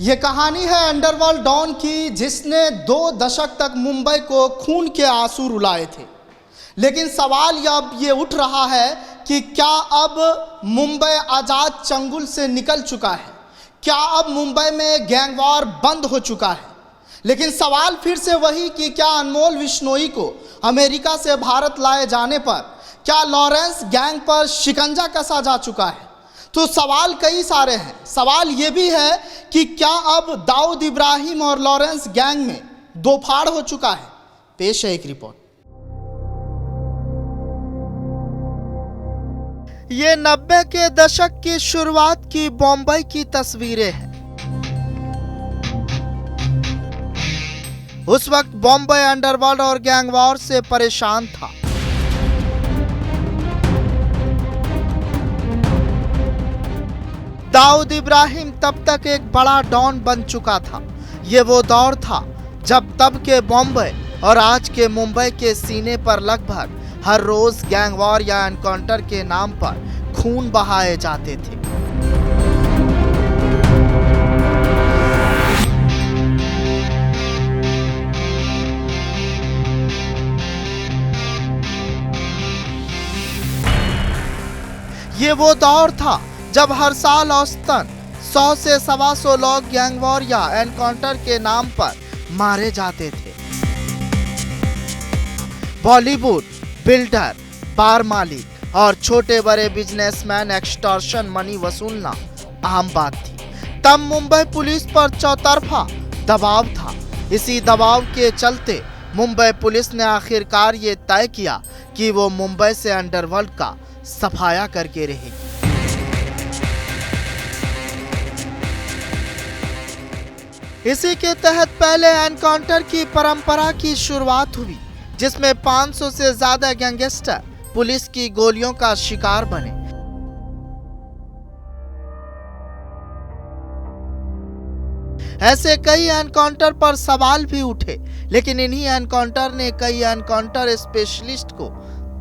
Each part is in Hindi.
ये कहानी है अंडरवर्ल्ड डॉन की, जिसने 2 दशक तक मुंबई को खून के आंसू रुलाए थे। लेकिन सवाल अब ये उठ रहा है कि क्या अब मुंबई आज़ाद चंगुल से निकल चुका है? क्या अब मुंबई में गैंग वॉर बंद हो चुका है? लेकिन सवाल फिर से वही कि क्या अनमोल विश्नोई को अमेरिका से भारत लाए जाने पर क्या लॉरेंस गैंग पर शिकंजा कसा जा चुका है? तो सवाल कई सारे हैं। सवाल ये भी है कि क्या अब दाऊद इब्राहिम और लॉरेंस गैंग में दो फाड़ हो चुका है? पेश है एक रिपोर्ट। ये 90 के दशक की शुरुआत की बॉम्बई की तस्वीरें हैं। उस वक्त बॉम्बई अंडरवर्ल्ड और गैंग वॉर से परेशान था। दाऊद इब्राहिम तब तक एक बड़ा डॉन बन चुका था। ये वो दौर था जब तब के बॉम्बे और आज के मुंबई के सीने पर लगभग हर रोज गैंग वॉर या एनकाउंटर के नाम पर खून बहाए जाते थे। ये वो दौर था जब हर साल औसतन 100 से 125 लोग गैंग वॉर या एनकाउंटर के नाम पर मारे जाते थे। बॉलीवुड, बिल्डर, बार मालिक और छोटे बड़े बिजनेसमैन एक्सटॉर्शन मनी वसूलना आम बात थी। तब मुंबई पुलिस पर चौतरफा दबाव था। इसी दबाव के चलते मुंबई पुलिस ने आखिरकार ये तय किया कि वो मुंबई से अंडरवर्ल्ड का सफाया करके रहेगी। इसी के तहत पहले एनकाउंटर की परंपरा की शुरुआत हुई, जिसमें 500 से ज्यादा गैंगस्टर पुलिस की गोलियों का शिकार बने। ऐसे कई एनकाउंटर पर सवाल भी उठे, लेकिन इन्हीं एनकाउंटर ने कई एनकाउंटर स्पेशलिस्ट को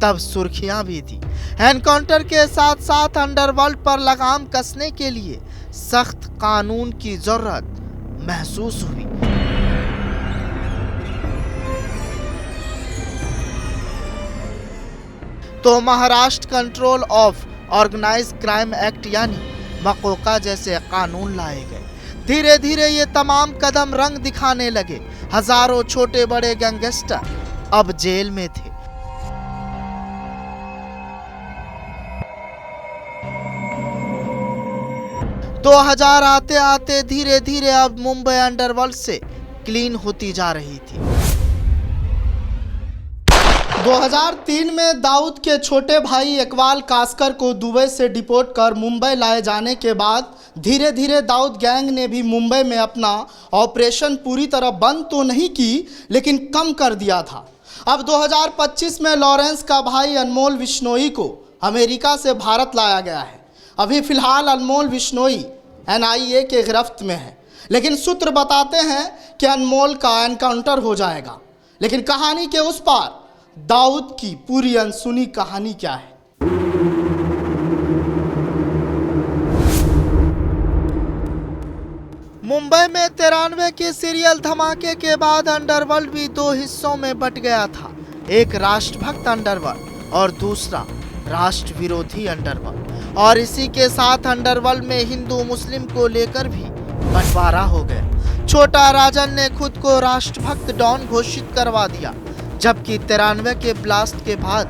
तब सुर्खियां भी दी। एनकाउंटर के साथ साथ अंडरवर्ल्ड पर लगाम कसने के लिए सख्त कानून की जरूरत महसूस हुई। तो Maharashtra control of organised crime act यानी मकोका जैसे कानून लाए गए। धीरे धीरे ये तमाम कदम रंग दिखाने लगे। हजारों छोटे बड़े गैंगस्टर अब जेल में थे। तो 2000 आते आते धीरे धीरे अब मुंबई अंडरवर्ल्ड से क्लीन होती जा रही थी। 2003 में दाऊद के छोटे भाई इकबाल कासकर को दुबई से डिपोर्ट कर मुंबई लाए जाने के बाद धीरे धीरे दाऊद गैंग ने भी मुंबई में अपना ऑपरेशन पूरी तरह बंद तो नहीं की, लेकिन कम कर दिया था। अब 2025 में लॉरेंस का भाई अनमोल विश्नोई को अमेरिका से भारत लाया गया है। अभी फिलहाल अनमोल विश्नोई NIA के गिरफ्त में है, लेकिन सूत्र बताते हैं कि अनमोल का एनकाउंटर हो जाएगा। लेकिन कहानी के उस पार दाऊद की पूरी अनसुनी कहानी क्या है? मुंबई में 93 के सीरियल धमाके के बाद अंडरवर्ल्ड भी 2 हिस्सों में बट गया था। एक राष्ट्रभक्त अंडरवर्ल्ड और दूसरा राष्ट्र विरोधी अंडरवर्ल्ड। और इसी के साथ अंडरवर्ल्ड में हिंदू मुस्लिम को लेकर भी बंटवारा हो गया। छोटा राजन ने खुद को राष्ट्रभक्त डॉन घोषित करवा दिया, जबकि 93 के ब्लास्ट के बाद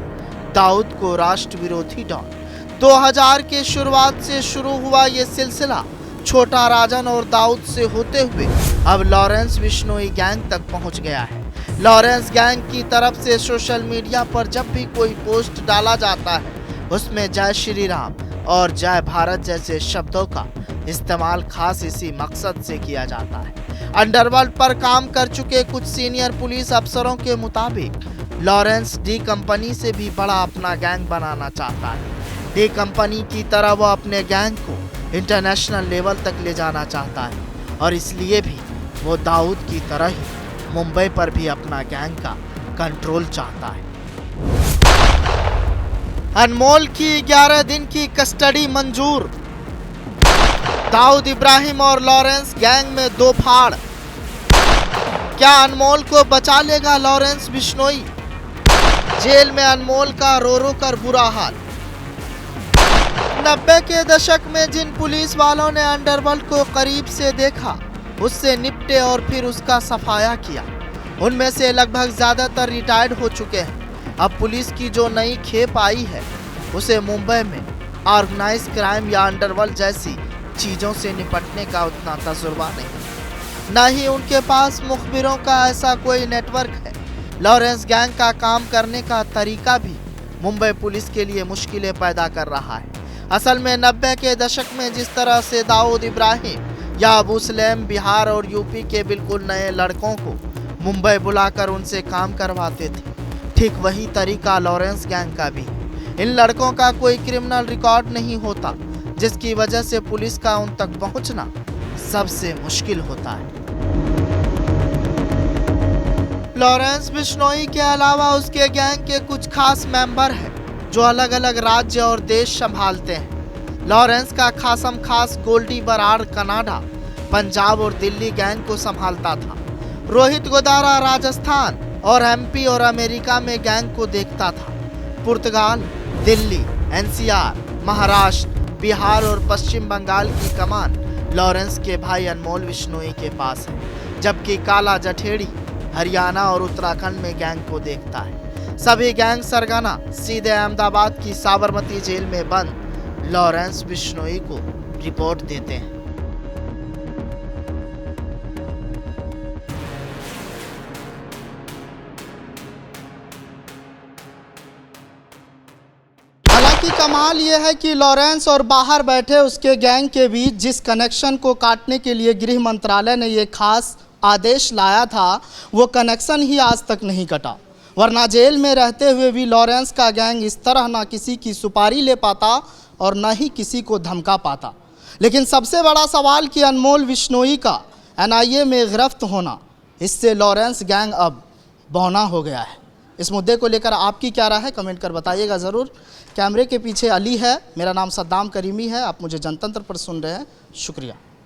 दाऊद को राष्ट्र विरोधी डॉन। 2000 के शुरुआत से शुरू हुआ ये सिलसिला छोटा राजन और दाऊद से होते हुए अब लॉरेंस विश्नोई गैंग तक पहुंच गया है। लॉरेंस गैंग की तरफ से सोशल मीडिया पर जब भी कोई पोस्ट डाला जाता है, उसमें जय श्री राम और जय भारत जैसे शब्दों का इस्तेमाल खास इसी मकसद से किया जाता है। अंडरवर्ल्ड पर काम कर चुके कुछ सीनियर पुलिस अफसरों के मुताबिक लॉरेंस डी कंपनी से भी बड़ा अपना गैंग बनाना चाहता है। डी कंपनी की तरह वो अपने गैंग को इंटरनेशनल लेवल तक ले जाना चाहता है, और इसलिए भी वो दाऊद की तरह ही मुंबई पर भी अपना गैंग का कंट्रोल चाहता है। अनमोल की 11 दिन की कस्टडी मंजूर। दाऊद इब्राहिम और लॉरेंस गैंग में दो फाड़। क्या अनमोल को बचा लेगा लॉरेंस बिश्नोई? जेल में अनमोल का रो रो कर बुरा हाल। 90 के दशक में जिन पुलिस वालों ने अंडरवर्ल्ड को करीब से देखा, उससे निपटे और फिर उसका सफाया किया, उनमें से लगभग ज्यादातर रिटायर्ड हो चुके हैं। अब पुलिस की जो नई खेप आई है, उसे मुंबई में ऑर्गेनाइज क्राइम या अंडरवर्ल्ड जैसी चीजों से निपटने का उतना तजुर्बा नहीं, न ही उनके पास मुखबिरों का ऐसा कोई नेटवर्क है। लॉरेंस गैंग का काम करने का तरीका भी मुंबई पुलिस के लिए मुश्किलें पैदा कर रहा है। असल में 90 के दशक में जिस तरह से दाऊद इब्राहिम या अबू सलेम बिहार और यूपी के बिल्कुल नए लड़कों को मुंबई बुलाकर उनसे काम करवाते थे, ठीक वही तरीका लॉरेंस गैंग का भी। इन लड़कों का कोई क्रिमिनल रिकॉर्ड नहीं होता, जिसकी वजह से पुलिस का उन तक पहुंचना सबसे मुश्किल होता है। लॉरेंस बिश्नोई के अलावा उसके गैंग के कुछ खास मेंबर हैं जो अलग अलग राज्य और देश संभालते हैं। लॉरेंस का खासम खास गोल्डी बराड़ कनाडा, पंजाब और दिल्ली गैंग को संभालता था। रोहित गोदारा राजस्थान और एमपी और अमेरिका में गैंग को देखता था। पुर्तगाल, दिल्ली, एनसीआर, महाराष्ट्र, बिहार और पश्चिम बंगाल की कमान लॉरेंस के भाई अनमोल बिश्नोई के पास है, जबकि काला जठेड़ी हरियाणा और उत्तराखंड में गैंग को देखता है। सभी गैंग सरगना सीधे अहमदाबाद की साबरमती जेल में बंद लॉरेंस बिश्नोई को रिपोर्ट देते हैं। हालांकि कमाल यह है कि लॉरेंस और बाहर बैठे उसके गैंग के बीच जिस कनेक्शन को काटने के लिए गृह मंत्रालय ने ये खास आदेश लाया था, वो कनेक्शन ही आज तक नहीं कटा। वरना जेल में रहते हुए भी लॉरेंस का गैंग इस तरह ना किसी की सुपारी ले पाता और न ही किसी को धमका पाता। लेकिन सबसे बड़ा सवाल कि अनमोल बिश्नोई का एनआईए में गिरफ्त होना, इससे लॉरेंस गैंग अब बौना हो गया है। इस मुद्दे को लेकर आपकी क्या राय है, कमेंट कर बताइएगा ज़रूर। कैमरे के पीछे अली है, मेरा नाम सद्दाम करीमी है। आप मुझे जनतंत्र पर सुन रहे हैं, शुक्रिया।